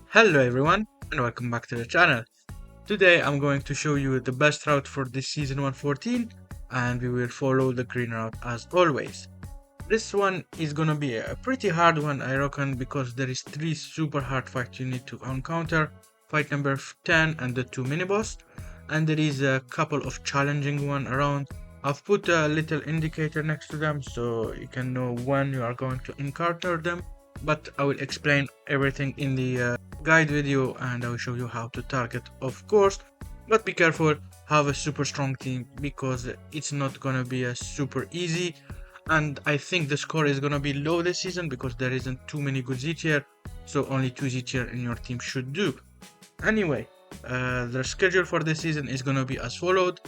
Hello everyone and welcome back to the channel. Today I'm going to show you the best route for this season 114 and we will follow the green route as always. This one is gonna be a pretty hard one I reckon because there is 3 super hard fights you need to encounter. Fight number 10 and the 2 mini boss, and there is a couple of challenging one around. I've put a little indicator next to them so you can know when you are going to encounter them, but I will explain everything in the guide video and I will show you how to target, of course. But be careful, have a super strong team because it's not gonna be a super easy, and I think the score is gonna be low this season because there isn't too many good Z tier, so only 2 Z tier in your team should do. Anyway, the schedule for this season is gonna be as followed.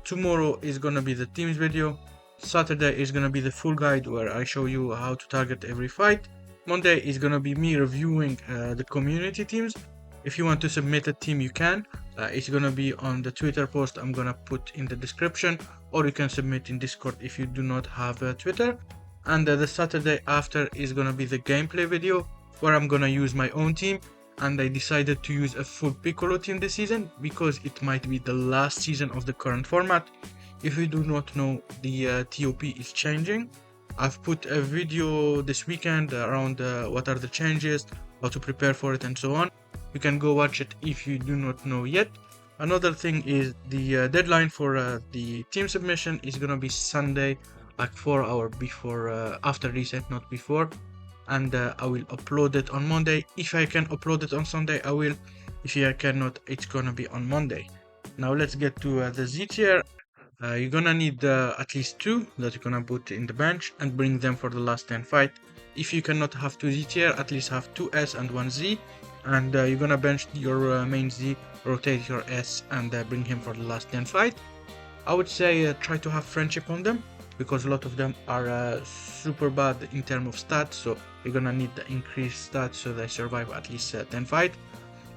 Tomorrow is gonna be the teams video. Saturday is gonna be the full guide where I show you how to target every fight. Monday is gonna be me reviewing the community teams. If you want to submit a team, you can. It's gonna be on the Twitter post I'm gonna put in the description, or you can submit in Discord if you do not have Twitter. And the Saturday after is gonna be the gameplay video where I'm gonna use my own team, and I decided to use a full Piccolo team this season because it might be the last season of the current format. If you do not know, the TOP is changing. I've put a video this weekend around what are the changes, how to prepare for it and so on. You can go watch it if you do not know yet. Another thing is the deadline for the team submission is gonna be Sunday, like 4 hours before, after reset, not before. And I will upload it on Monday. If I can upload it on Sunday, I will. If I cannot, it's gonna be on Monday. Now let's get to the Z tier. You're gonna need at least 2 that you're gonna put in the bench and bring them for the last 10 fight. If you cannot have 2 Z tier, at least have 2 S and 1 Z, and you're gonna bench your main Z, rotate your S, and bring him for the last 10 fight. I would say try to have friendship on them because a lot of them are super bad in terms of stats, so you're gonna need the increased stats so they survive at least 10 fights.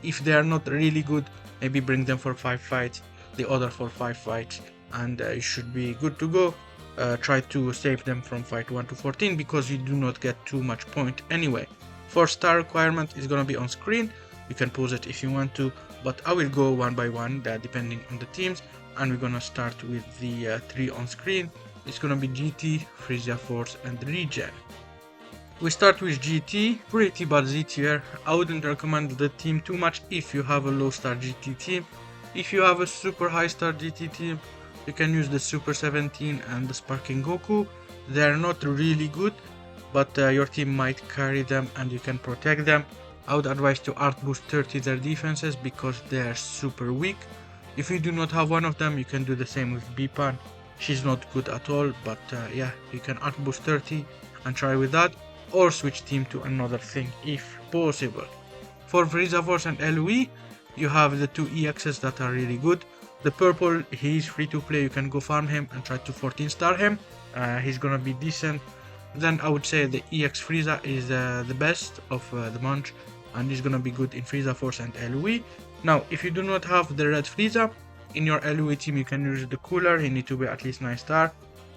If they are not really good, maybe bring them for 5 fights, the other for 5 fights, and you should be good to go. Try to save them from fight 1 to 14 because you do not get too much point anyway. 4 star requirement is gonna be on screen. You can pause it if you want to, but I will go one by one depending on the teams, and we're gonna start with the 3 on screen. It's gonna be GT, Frieza Force, and Regen. We start with GT, pretty bad Z tier. I wouldn't recommend the team too much if you have a low star GT team. If you have a super high star GT team, you can use the Super 17 and the Sparking Goku. They are not really good, but your team might carry them and you can protect them. I would advise to art boost 30 their defenses because they are super weak. If you do not have one of them, you can do the same with Bipan. She's not good at all, but yeah, you can art boost 30 and try with that, or switch team to another thing if possible. For Frieza Force and LOE, you have the 2 EXs that are really good. The purple, he's free to play, you can go farm him and try to 14 star him. He's gonna be decent. Then I would say the EX Frieza is the best of the bunch, and he's gonna be good in Frieza Force and LOE. Now, if you do not have the red Frieza, in your LOE team you can use the cooler. He need to be at least 9 star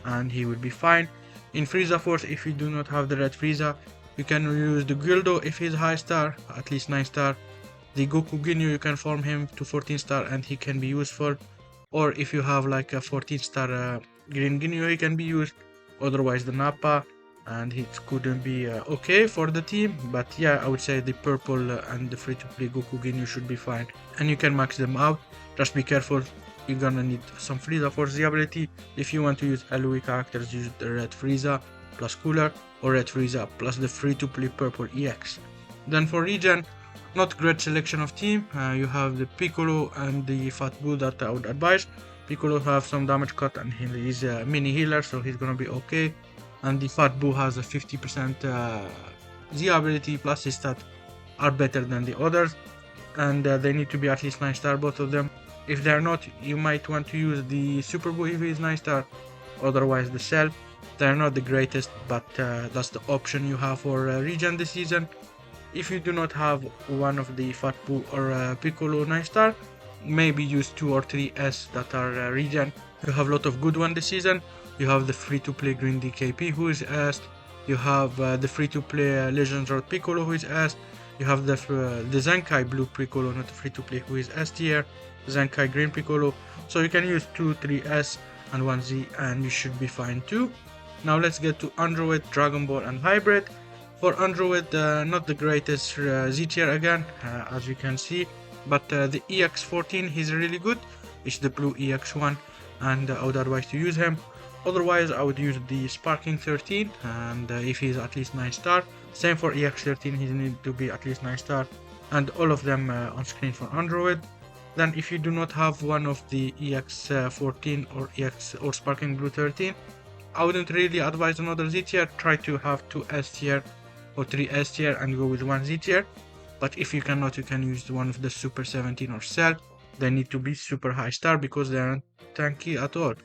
and he will be fine. In Frieza Force, if you do not have the red Frieza, you can use the Gildo if he's high star, at least 9 star. The Goku Ginyu, you can farm him to 14 star and he can be useful. Or if you have like a 14 star Green Ginyu, he can be used. Otherwise the Nappa, and it couldn't be okay for the team. But yeah, I would say the purple and the free to play Goku Ginyu should be fine. And you can max them out. Just be careful, you're gonna need some Frieza Force Z ability. If you want to use LOE characters, use the red Frieza plus cooler, or red Frieza plus the free to play purple EX. Then for Regen, not great selection of team. You have the Piccolo and the Fat Boo that I would advise. Piccolo have some damage cut and he is a mini healer, so he's gonna be okay. And the Fat Boo has a 50% Z ability, plus his stats are better than the others, and they need to be at least 9 star, both of them. If they are not, you might want to use the Super Boo if he is 9 star, otherwise the Cell. They are not the greatest, but that's the option you have for Regen this season. If you do not have one of the Fat Boo or Piccolo 9 star, maybe use 2 or 3 S that are Regen. You have a lot of good ones this season. You have the free to play Green DKP who is S. You have the free to play Legends Road Piccolo who is S. You have the Zenkai Blue Piccolo, not free to play, who is S tier, Zenkai Green Piccolo. So you can use 2, 3S and 1Z and you should be fine too. Now let's get to Android, Dragon Ball and Hybrid. For Android, not the greatest Z tier again, as you can see, but the EX14 he's really good. It's the blue EX1 and I would advise to use him. Otherwise I would use the Sparking 13 and if he's at least 9 star. Same for EX13, he needs to be at least 9 star, and all of them on screen for Android. Then if you do not have one of the EX14 or EX or Sparking Blue 13, I wouldn't really advise another Z tier. Try to have 2 S tier or 3 S tier and go with 1 Z tier. But if you cannot, you can use one of the Super 17 or Cell. They need to be super high star because they aren't tanky at all.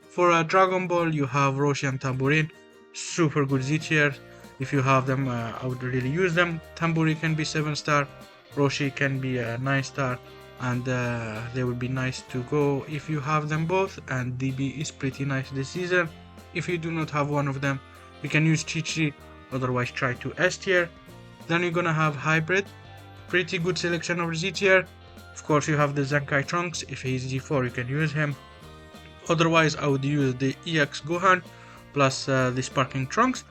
For Dragon Ball, you have Roshi and Tambourine, super good Z tier. If you have them, I would really use them. Tambourine can be 7 star, Roshi can be 9 star, and they would be nice to go if you have them both. And DB is pretty nice this season. If you do not have one of them, you can use Chi-Chi, otherwise try to S tier. Then you're gonna have Hybrid, pretty good selection of Z tier. Of course, you have the Zenkai Trunks. If he's Z4, you can use him. Otherwise, I would use the EX Gohan plus the Sparking Trunks.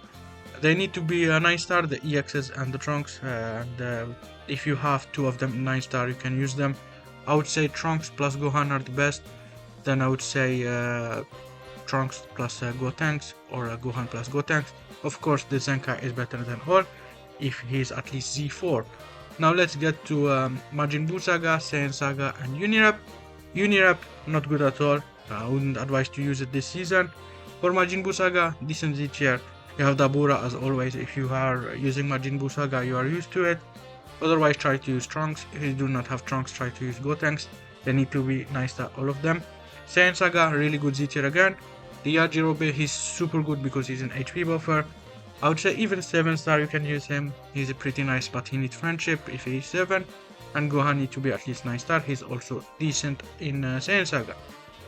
They need to be a 9 star, the EXs and the Trunks. And if you have 2 of them 9 star, you can use them. I would say Trunks plus Gohan are the best. Then I would say Trunks plus Gotenks or Gohan plus Gotenks. Of course, the Zenkai is better than all if he's at least Z4. Now let's get to Majin Buu Saga, Saiyan Saga and Unirap. Unirap, not good at all. I wouldn't advise to use it this season. For Majin Buu Saga, decent Z tier. You have Dabura as always. If you are using Majin Buu Saga, you are used to it. Otherwise, try to use Trunks. If you do not have Trunks, try to use Gotenks. They need to be nice to all of them. Saiyan Saga, really good Z tier again. The Yajirobe, he's super good because he's an HP buffer. I would say even 7 star you can use him. He's a pretty nice, but he needs friendship if he is 7. And Gohan needs to be at least 9 star. He's also decent in Saiyan Saga.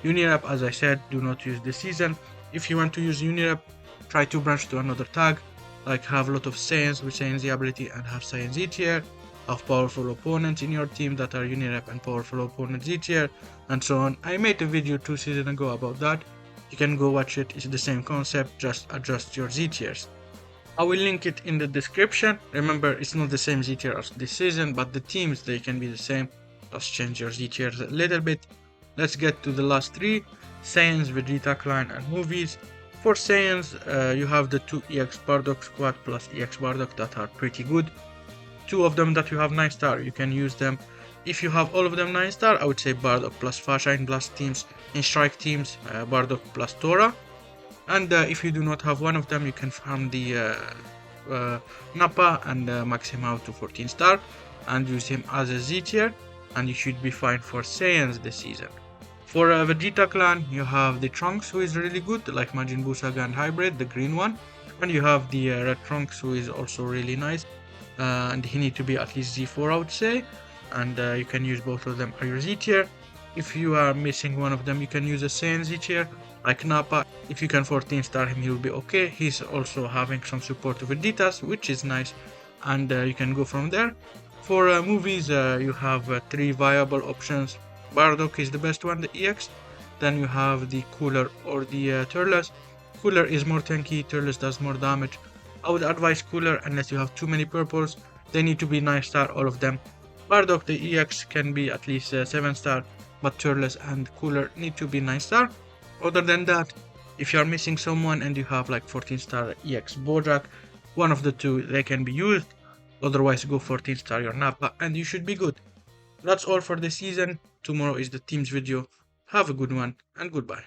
Unirap, as I said, do not use this season. If you want to use Unirap, try to branch to another tag, like have a lot of Saiyans with Saiyan Z ability and have Saiyan Z tier, have powerful opponents in your team that are Unirap and powerful opponents Z tier, and so on. I made a video 2 seasons ago about that. You can go watch it, it's the same concept, just adjust your Z tiers. I will link it in the description. Remember, it's not the same Z tier as this season, but the teams, they can be the same. Just change your Z tiers a little bit. Let's get to the last 3, Saiyans, Vegeta Clan and movies. For Saiyans, you have the 2 EX Bardock Squad plus EX Bardock that are pretty good. 2 of them that you have 9 star, you can use them. If you have all of them 9 star, I would say Bardock plus Fasha in Blast teams. In Strike teams, Bardock plus Tora. And if you do not have one of them, you can farm the Nappa and max him out to 14 star and use him as a Z tier, and you should be fine for Saiyans this season. For Vegeta Clan, you have the Trunks, who is really good, like Majin Buu Saga and Hybrid, the green one. And you have the Red Trunks, who is also really nice. And he needs to be at least Z4, I would say. And you can use both of them as your Z tier. If you are missing one of them, you can use a Saiyan Z tier, like Nappa. If you can 14 star him, he will be okay. He's also having some support to Vegetas, which is nice. And you can go from there. For movies, you have 3 viable options. Bardock is the best one, the EX. Then you have the Cooler or the Turles. Cooler is more tanky, Turles does more damage. I would advise Cooler unless you have too many purples. They need to be 9 star, all of them. Bardock, the EX, can be at least 7 star, but Turles and Cooler need to be 9 star. Other than that, if you are missing someone and you have like 14 star EX Bojack, one of the 2, they can be used. Otherwise, go 14 star your Nappa and you should be good. That's all for this season. Tomorrow is the teams video. Have a good one and goodbye.